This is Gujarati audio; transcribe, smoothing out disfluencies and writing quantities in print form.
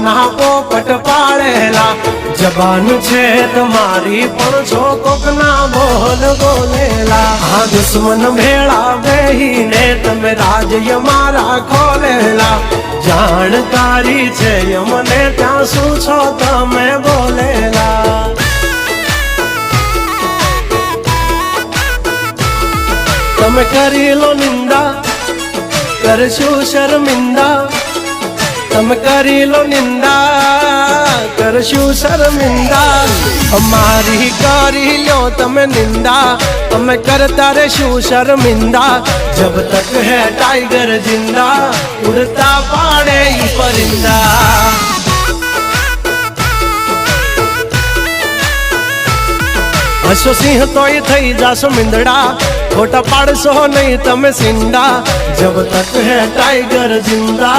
નાના પોપટ પાળેલા જબાન છે તમારી પણ છો કોકના બોલ બોલેલા આ દુશ્મન ભેળા બેહીને તમે રાજ્ય મારા ખોલેલા જાણકારી છે મને ત્યાં શું છો તમે બોલેલા તમે કરી લો નિંદા કરશું શર્મિંદા તમે કરી લો નિંદા કરશું શર્મિંદા અમારી કરી લો તમે નિંદા તમે કરતા રહેશું શર્મિંદા જબ તક હે टाइगर जिंदा उड़ता पाड़े परिंदा हसो सिंह तोय थई जासो मिंदड़ा खोटा पाड़सो नहीं तमे सिंदा जब तक है टाइगर जिंदा